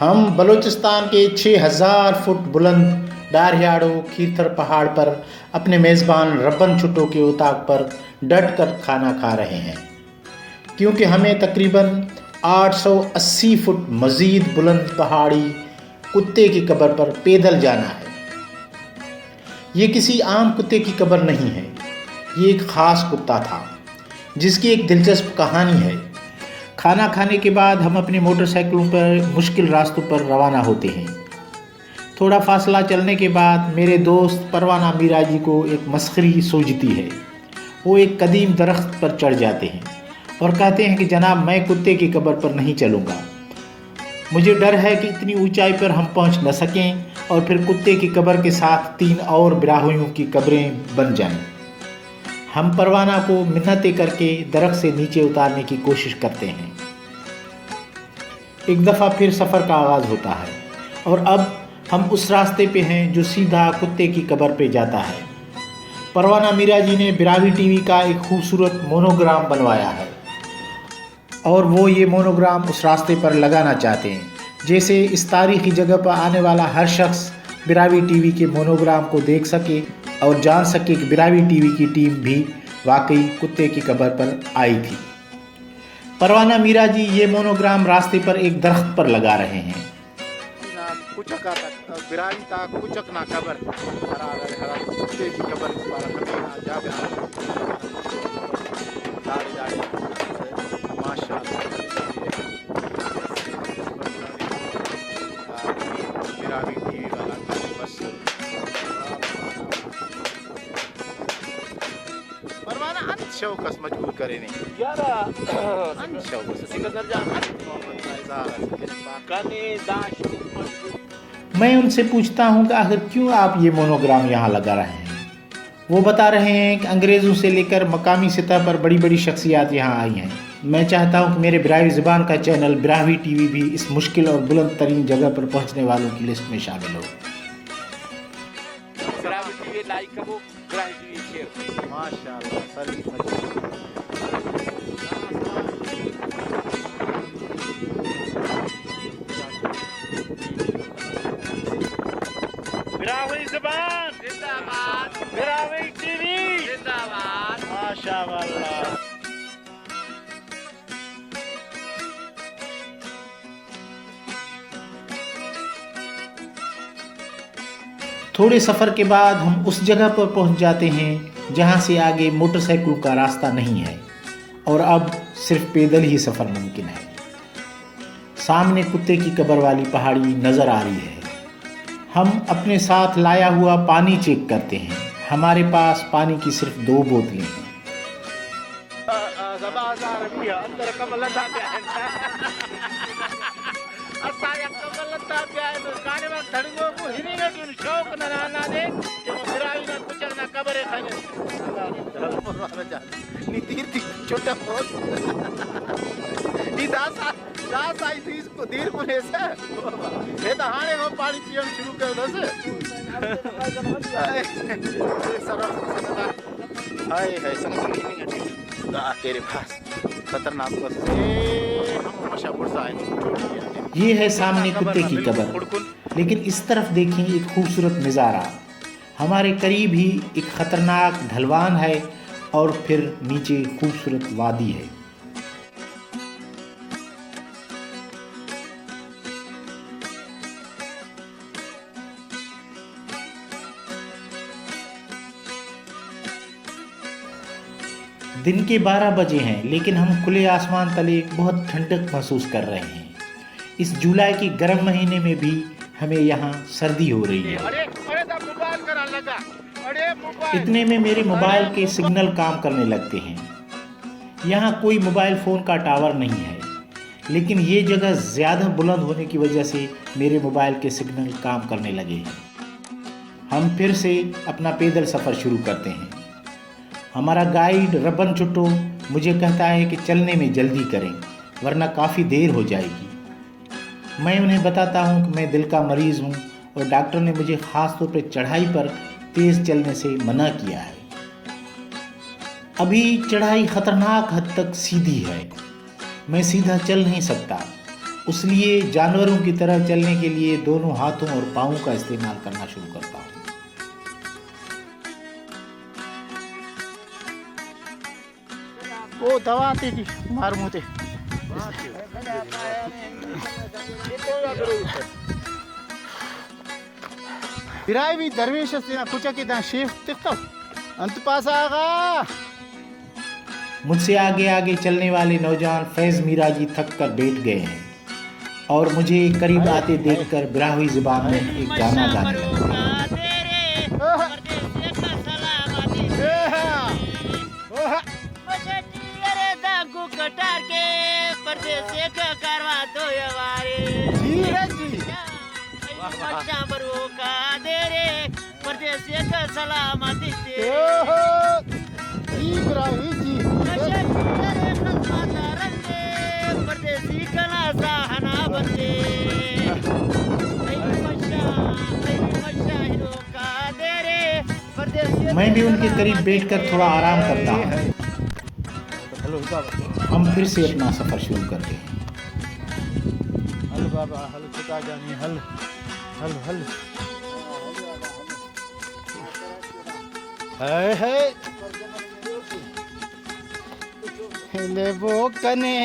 ہم بلوچستان کے 6000 فٹ بلند ڈارہیاڑو کھیرتھر پہاڑ پر اپنے میزبان ربن چٹو کے اتاق پر ڈٹ کر کھانا کھا رہے ہیں، کیونکہ ہمیں تقریباً 880 فٹ مزید بلند پہاڑی کتے کی قبر پر پیدل جانا ہے۔ یہ کسی عام کتے کی قبر نہیں ہے، یہ ایک خاص کتا تھا جس کی ایک دلچسپ کہانی ہے۔ کھانا کھانے کے بعد ہم اپنے موٹر سائیکلوں پر مشکل راستوں پر روانہ ہوتے ہیں۔ تھوڑا فاصلہ چلنے کے بعد میرے دوست پروانہ میرا جی کو ایک مسخری سوجتی ہے۔ وہ ایک قدیم درخت پر چڑھ جاتے ہیں اور کہتے ہیں کہ جناب میں کتے کی قبر پر نہیں چلوں گا، مجھے ڈر ہے کہ اتنی اونچائی پر ہم پہنچ نہ سکیں اور پھر کتے کی قبر کے ساتھ 3 اور براہوئیوں کی قبریں بن جائیں۔ ہم پروانہ کو منتیں کر کے درخت سے نیچے اتارنے کی کوشش کرتے ہیں۔ ایک دفعہ پھر سفر کا آغاز ہوتا ہے اور اب ہم اس راستے پہ ہیں جو سیدھا کتے کی قبر پہ جاتا ہے۔ پروانہ میرا جی نے براہوئی ٹی وی کا ایک خوبصورت مونوگرام بنوایا ہے اور وہ یہ مونوگرام اس راستے پر لگانا چاہتے ہیں، جیسے اس تاریخی جگہ پر آنے والا ہر شخص براہوئی ٹی وی کے مونوگرام کو دیکھ سکے اور جان سکے کہ براہوئی ٹی وی کی ٹیم بھی واقعی کتے کی قبر پر آئی تھی۔ پروانہ میرا جی یہ مونوگرام راستے پر ایک درخت پر لگا رہے ہیں۔ شوکس مجبور کرے نہیں میں ان سے پوچھتا ہوں کہ آخر کیوں آپ یہ مونوگرام یہاں لگا رہے ہیں؟ وہ بتا رہے ہیں کہ انگریزوں سے لے کر مقامی سطح پر بڑی بڑی شخصیات یہاں آئی ہیں۔ میں چاہتا ہوں کہ میرے براہوئی زبان کا چینل براہوئی ٹی وی بھی اس مشکل اور بلند ترین جگہ پر پہنچنے والوں کی لسٹ میں شامل ہو۔ براہوئی زبان زندہ باد، براہوئی ٹی وی زندہ باد، ماشاء اللہ۔ تھوڑے سفر کے بعد ہم اس جگہ پر پہنچ جاتے ہیں جہاں سے آگے موٹر سائیکلوں کا راستہ نہیں ہے اور اب صرف پیدل ہی سفر ممکن ہے۔ سامنے کتے کی قبر والی پہاڑی نظر آ رہی ہے۔ ہم اپنے ساتھ لایا ہوا پانی چیک کرتے ہیں۔ ہمارے پاس پانی کی صرف 2 بوتلیں ہیں۔ یہ ہے سامنے کتے کی قبر، لیکن اس طرف دیکھیں ایک خوبصورت نظارہ۔ ہمارے قریب ہی ایک خطرناک ڈھلوان ہے اور پھر نیچے خوبصورت وادی ہے۔ دن کے 12 بجے ہیں لیکن ہم کھلے آسمان تلے بہت ٹھنڈک محسوس کر رہے ہیں۔ اس جولائی کے گرم مہینے میں بھی ہمیں یہاں سردی ہو رہی ہے۔ اتنے میں میرے موبائل کے سگنل کام کرنے لگتے ہیں۔ یہاں کوئی موبائل فون کا ٹاور نہیں ہے، لیکن یہ جگہ زیادہ بلند ہونے کی وجہ سے میرے موبائل کے سگنل کام کرنے لگے ہیں۔ ہم پھر سے اپنا پیدل سفر شروع کرتے ہیں۔ ہمارا گائیڈ ربن چٹو مجھے کہتا ہے کہ چلنے میں جلدی کریں ورنہ کافی دیر ہو جائے گی۔ میں انہیں بتاتا ہوں کہ میں دل کا مریض ہوں اور ڈاکٹر نے مجھے خاص طور پہ چڑھائی پر تیز چلنے سے منع کیا ہے۔ ابھی چڑھائی خطرناک حد تک سیدھی ہے، میں سیدھا چل نہیں سکتا۔ اس لیے جانوروں کی طرح چلنے کے لیے دونوں ہاتھوں اور پاؤں کا استعمال کرنا شروع کرتا ہوں۔ وہ دوا آتی تھی مار موتے برائے بھی درویش استینا کچا کی دان شیف تکتا انت پاس آگا۔ مجھ سے آگے آگے چلنے والے نوجوان فیض میرا جی تھک کر بیٹھ گئے ہیں اور مجھے قریب آتے دیکھ کر براہوی زبان میں ایک گانا گانے لگے۔ سلامتی پردیسی کنا ساہنا بندے میں بھی ان کے قریب بیٹھ کر تھوڑا آرام کرتا ہوں۔ ہم پھر سے اپنا سفر شروع کرتے ہیں۔ ہل بابا ہل چکا جانی ہل ہل ہل ہے لیبو کنے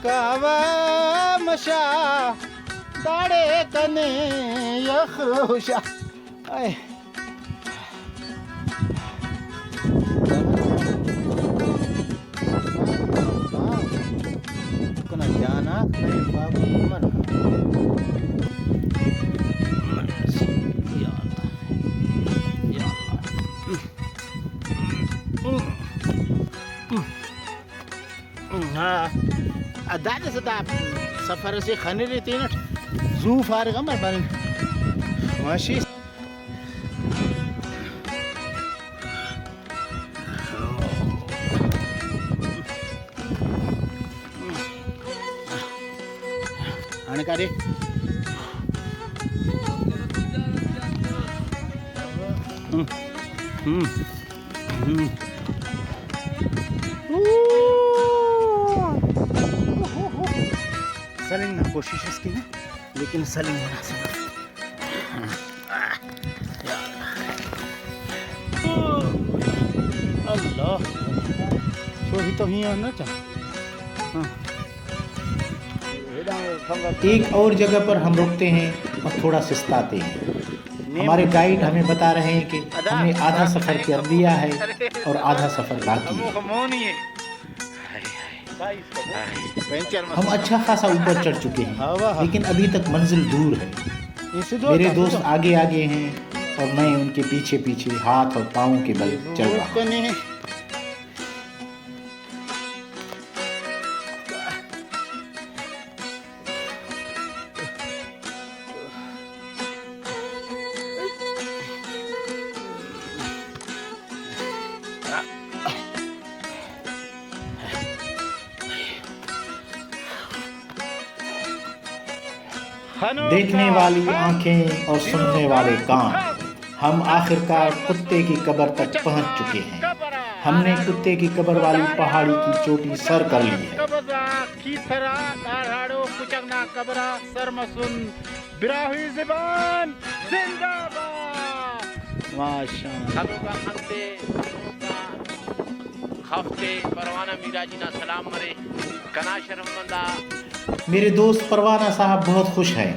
کعوہ مشا داڑے کنے یخروشا آئے کنا جانا بابو من دادا صدا سفر سے خنی رہتی ہے نا زو فارغ ہم بارے ماشی آنے کا دے سلنگ نہ کوشش اس کی نا لیکن سلنگ ہونا صرف اللہ چھوڑی تو ہی آنا چاہ۔ ایک اور جگہ پر ہم رکتے ہیں اور تھوڑا سستاتے ہیں۔ ہمارے گائیڈ ہمیں بتا رہے ہیں کہ ہم نے آدھا سفر کر لیا ہے اور آدھا سفر باقی ہے۔ ہم اچھا خاصا اوپر چڑھ چکے ہیں لیکن ابھی تک منزل دور ہے۔ میرے دوست آگے آگے ہیں اور میں ان کے پیچھے پیچھے ہاتھ اور پاؤں کے بل چل رہا ہوں۔ دیکھنے والی آنکھیں اور سننے والے کان، ہم آخرکار کتے کی قبر تک پہنچ چکے ہیں۔ ہم نے کتے کی قبر والی پہاڑی کی چوٹی سر کر لی ہے۔ براہوی زبان زندہ باد۔ میرے دوست پروانہ صاحب بہت خوش ہیں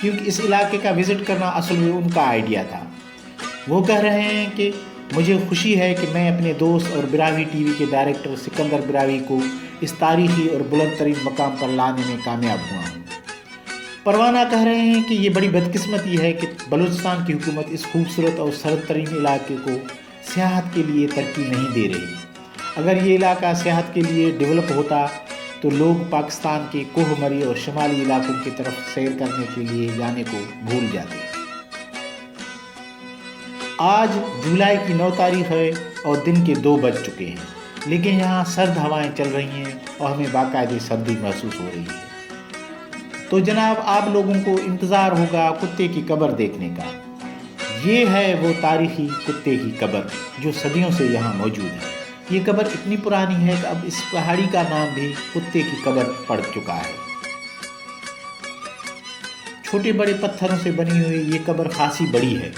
کیونکہ اس علاقے کا وزٹ کرنا اصل میں ان کا آئیڈیا تھا۔ وہ کہہ رہے ہیں کہ مجھے خوشی ہے کہ میں اپنے دوست اور براہوی ٹی وی کے ڈائریکٹر سکندر براہوی کو اس تاریخی اور بلند ترین مقام پر لانے میں کامیاب ہوا ہوں۔ پروانہ کہہ رہے ہیں کہ یہ بڑی بدقسمتی ہے کہ بلوچستان کی حکومت اس خوبصورت اور سرد ترین علاقے کو سیاحت کے لیے ترقی نہیں دے رہی۔ اگر یہ علاقہ سیاحت کے لیے ڈیولپ ہوتا تو لوگ پاکستان کے کوہ مری اور شمالی علاقوں کی طرف سیر کرنے کے لیے جانے کو بھول جاتے۔ آج جولائی کی 9 تاریخ ہے اور دن کے 2 بج چکے ہیں، لیکن یہاں سرد ہوائیں چل رہی ہیں اور ہمیں باقاعدہ سردی محسوس ہو رہی ہے۔ تو جناب آپ لوگوں کو انتظار ہوگا کتے کی قبر دیکھنے کا۔ یہ ہے وہ تاریخی کتے کی قبر جو صدیوں سے یہاں موجود ہے۔ یہ قبر اتنی پرانی ہے کہ اب اس پہاڑی کا نام بھی کتے کی قبر پڑ چکا ہے۔ چھوٹے بڑے پتھروں سے بنی ہوئی یہ قبر خاصی بڑی ہے،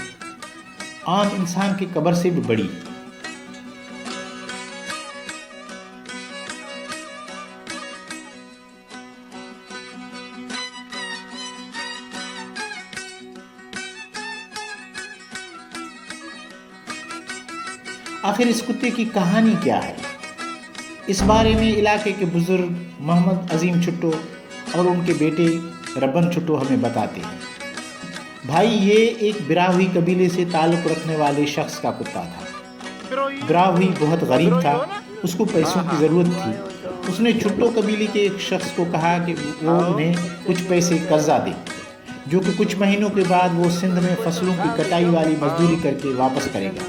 عام انسان کی قبر سے بھی بڑی۔ آخر اس کتے کی کہانی کیا ہے؟ اس بارے میں علاقے کے بزرگ محمد عظیم چھٹو اور ان کے بیٹے ربن چھٹو ہمیں بتاتے ہیں۔ بھائی، یہ ایک براہوئی قبیلے سے تعلق رکھنے والے شخص کا کتا تھا۔ براہوئی بہت غریب تھا، اس کو پیسوں کی ضرورت تھی۔ اس نے چھٹو قبیلے کے ایک شخص کو کہا کہ وہ انہیں کچھ پیسے قرضہ دے، جو کہ کچھ مہینوں کے بعد وہ سندھ میں فصلوں کی کٹائی والی مزدوری کر کے واپس کرے گا۔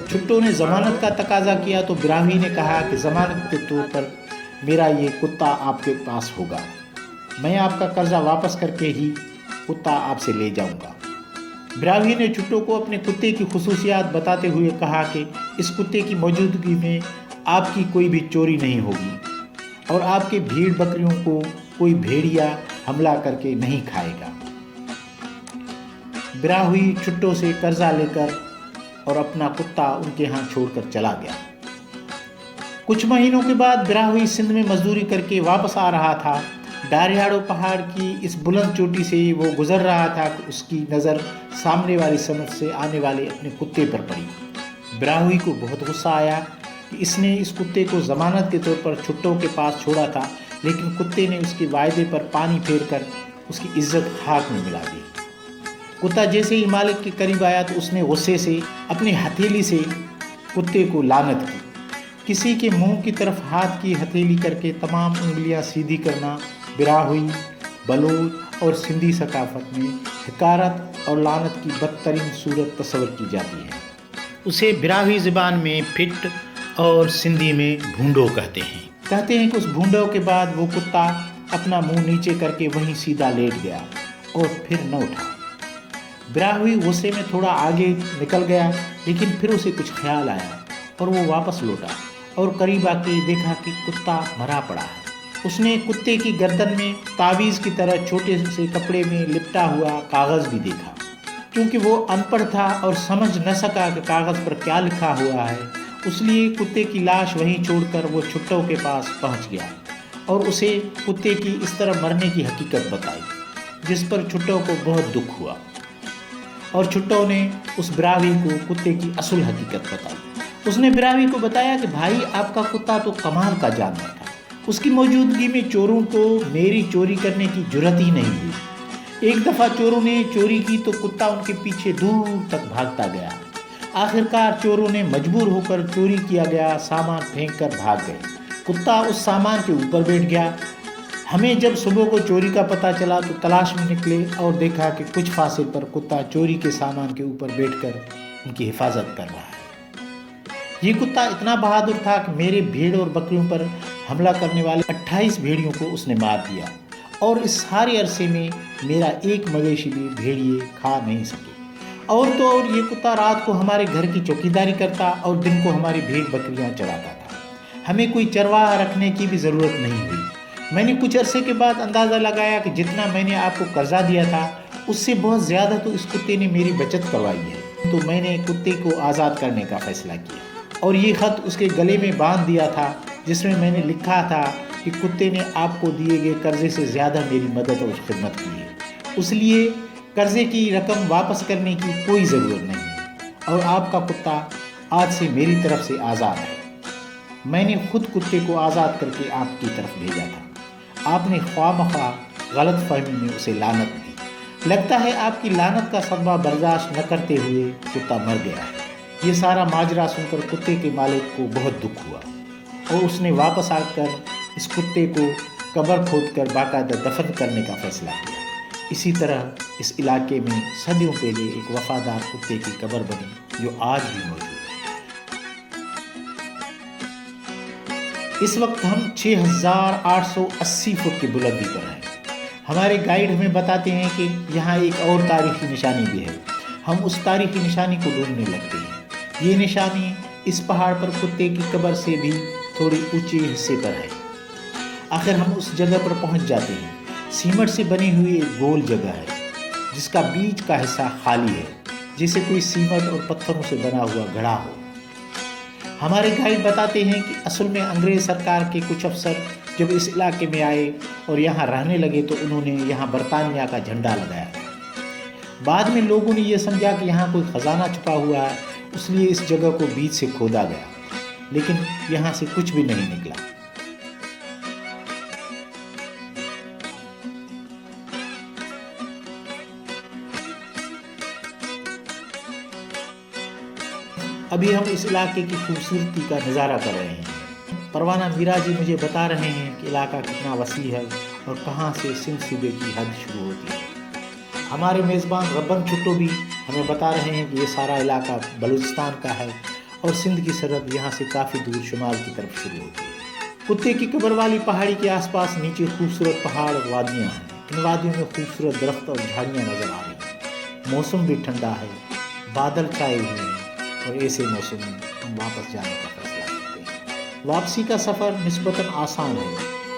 چھٹو نے ضمانت کا تقاضا کیا تو براہوئی نے کہا کہ ضمانت کے طور پر میرا یہ کتا آپ کے پاس ہوگا، میں آپ کا قرضہ واپس کر کے ہی کتا آپ سے لے جاؤں گا۔ براہوئی نے چھٹو کو اپنے کتے کی خصوصیات بتاتے ہوئے کہا کہ اس کتے کی موجودگی میں آپ کی کوئی بھی چوری نہیں ہوگی اور آپ کے بھیڑ بکریوں کو کوئی بھیڑیا حملہ کر کے نہیں کھائے گا۔ براہوئی چھٹو سے قرضہ لے کر اور اپنا کتا ان کے ہاں چھوڑ کر چلا گیا۔ کچھ مہینوں کے بعد براہوئی سندھ میں مزدوری کر کے واپس آ رہا تھا۔ ڈاریاڑو پہاڑ کی اس بلند چوٹی سے وہ گزر رہا تھا کہ اس کی نظر سامنے والی سمت سے آنے والے اپنے کتے پر پڑی۔ براہوئی کو بہت غصہ آیا کہ اس نے اس کتے کو ضمانت کے طور پر چھٹو کے پاس چھوڑا تھا، لیکن کتے نے اس کے وعدے پر پانی پھیر کر اس کی عزت خاک میں ملا دی۔ کتا جیسے ہی مالک کے قریب آیا تو اس نے غصے سے اپنی ہتھیلی سے کتے کو لعنت کی۔ کسی کے منہ کی طرف ہاتھ کی ہتھیلی کر کے تمام انگلیاں سیدھی کرنا براہوئی، بلوچ اور سندھی ثقافت میں حقارت اور لعنت کی بدترین صورت تصور کی جاتی ہے۔ اسے براہوئی زبان میں پھٹ اور سندھی میں بھونڈو کہتے ہیں۔ کہتے ہیں کہ اس بھونڈو کے بعد وہ کتا اپنا منہ نیچے کر کے وہیں سیدھا لیٹ گیا اور پھر نہ اٹھا۔ براہوئی غصے میں تھوڑا آگے نکل گیا، لیکن پھر اسے کچھ خیال آیا اور وہ واپس لوٹا اور قریب آ کے دیکھا کہ کتا مرا پڑا ہے۔ اس نے کتے کی گردن میں تعویذ کی طرح چھوٹے سے کپڑے میں لپٹا ہوا کاغذ بھی دیکھا۔ کیونکہ وہ ان پڑھ تھا اور سمجھ نہ سکا کہ کاغذ پر کیا لکھا ہوا ہے، اس لیے کتے کی لاش وہیں چھوڑ کر وہ چھٹو کے پاس پہنچ گیا اور اسے کتے کی اس طرح مرنے کی حقیقت بتائی، جس پر چھٹو کو بہت دکھ ہوا اور چھٹو نے اس براہوئی کو کتے کی اصل حقیقت بتائی۔ اس نے براہوئی کو بتایا کہ بھائی، آپ کا کتا تو کمال کا جانور تھا، اس کی موجودگی میں چوروں کو میری چوری کرنے کی جرات ہی نہیں ہوئی۔ ایک دفعہ چوروں نے چوری کی تو کتا ان کے پیچھے دور تک بھاگتا گیا۔ آخرکار چوروں نے مجبور ہو کر چوری کیا گیا سامان پھینک کر بھاگ گئے۔ کتا اس سامان کے اوپر بیٹھ گیا۔ ہمیں جب صبح کو چوری کا پتہ چلا تو تلاش میں نکلے اور دیکھا کہ کچھ فاصل پر کتا چوری کے سامان کے اوپر بیٹھ کر ان کی حفاظت کر رہا ہے۔ یہ کتا اتنا بہادر تھا کہ میرے بھیڑ اور بکریوں پر حملہ کرنے والے 28 بھیڑیوں کو اس نے مار دیا، اور اس سارے عرصے میں میرا ایک مویشی بھی بھیڑیے کھا نہیں سکے۔ اور تو اور یہ کتا رات کو ہمارے گھر کی چوکیداری کرتا اور دن کو ہماری بھیڑ بکریاں چراتا تھا۔ ہمیں کوئی چرواہا رکھنے کی بھی ضرورت نہیں ہوئی۔ میں نے کچھ عرصے کے بعد اندازہ لگایا کہ جتنا میں نے آپ کو قرضہ دیا تھا اس سے بہت زیادہ تو اس کتے نے میری بچت کروائی ہے، تو میں نے کتے کو آزاد کرنے کا فیصلہ کیا اور یہ خط اس کے گلے میں باندھ دیا تھا، جس میں میں نے لکھا تھا کہ کتے نے آپ کو دیے گئے قرضے سے زیادہ میری مدد اور خدمت کی ہے، اس لیے قرضے کی رقم واپس کرنے کی کوئی ضرورت نہیں ہے اور آپ کا کتا آج سے میری طرف سے آزاد ہے۔ میں نے خود کتے کو آزاد کر کے آپ کی طرف بھیجا تھا، آپ نے خواہ مخواہ غلط فہمی میں اسے لعنت دی۔ لگتا ہے آپ کی لعنت کا صدمہ برداشت نہ کرتے ہوئے کتا مر گیا ہے۔ یہ سارا ماجرا سن کر کتے کے مالک کو بہت دکھ ہوا اور اس نے واپس آ کر اس کتے کو قبر کھود کر باقاعدہ دفن کرنے کا فیصلہ کیا۔ اسی طرح اس علاقے میں صدیوں پہلے ایک وفادار کتے کی قبر بنی جو آج بھی موجود ہے۔ اس وقت ہم 6880 فٹ کی بلندی پر ہیں۔ ہمارے گائیڈ ہمیں بتاتے ہیں کہ یہاں ایک اور تاریخی نشانی بھی ہے۔ ہم اس تاریخی نشانی کو ڈھونڈنے لگتے ہیں۔ یہ نشانی اس پہاڑ پر کتے کی قبر سے بھی تھوڑی اونچے حصے پر ہے۔ آخر ہم اس جگہ پر پہنچ جاتے ہیں۔ سیمنٹ سے بنی ہوئی ایک گول جگہ ہے جس کا بیچ کا حصہ خالی ہے، جیسے کوئی سیمنٹ اور پتھروں سے بنا ہوا گڑھا ہو۔ ہمارے گائیڈ بتاتے ہیں کہ اصل میں انگریز سرکار کے کچھ افسر جب اس علاقے میں آئے اور یہاں رہنے لگے تو انہوں نے یہاں برطانیہ کا جھنڈا لگایا۔ بعد میں لوگوں نے یہ سمجھا کہ یہاں کوئی خزانہ چھپا ہوا ہے، اس لیے اس جگہ کو بیچ سے کھودا گیا، لیکن یہاں سے کچھ بھی نہیں نکلا۔ ابھی ہم اس علاقے کی خوبصورتی کا نظارہ کر رہے ہیں۔ پروانہ میرا جی مجھے بتا رہے ہیں کہ علاقہ کتنا وسیع ہے اور کہاں سے سندھ صوبے کی حد شروع ہوتی ہے۔ ہمارے میزبان ربن چھٹو بھی ہمیں بتا رہے ہیں کہ یہ سارا علاقہ بلوچستان کا ہے اور سندھ کی سرحد یہاں سے کافی دور شمال کی طرف شروع ہوتی ہے۔ کتے کی قبر والی پہاڑی کے آس پاس نیچے خوبصورت پہاڑ اور وادیاں ہیں۔ ان وادیوں میں خوبصورت درخت اور جھاڑیاں نظر آ رہی ہیں۔ موسم بھی ٹھنڈا ہے، بادل چھائے ہوئے ہیں اور ایسے موسم میں ہم واپس جانے کا فیصلہ کرتے ہیں۔ واپسی کا سفر نسبتاً آسان ہے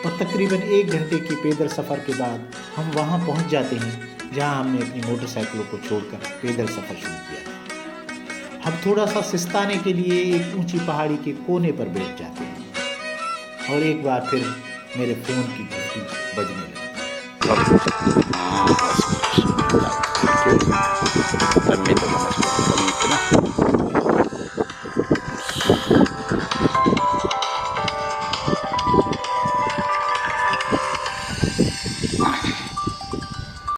اور تقریباً 1 گھنٹے کی پیدل سفر کے بعد ہم وہاں پہنچ جاتے ہیں جہاں ہم نے اپنی موٹر سائیکلوں کو چھوڑ کر پیدل سفر شروع کیا تھا۔ ہم تھوڑا سا سستانے کے لیے ایک اونچی پہاڑی کے کونے پر بیٹھ جاتے ہیں اور ایک بار پھر میرے فون کی گھنٹی بجنے لگی۔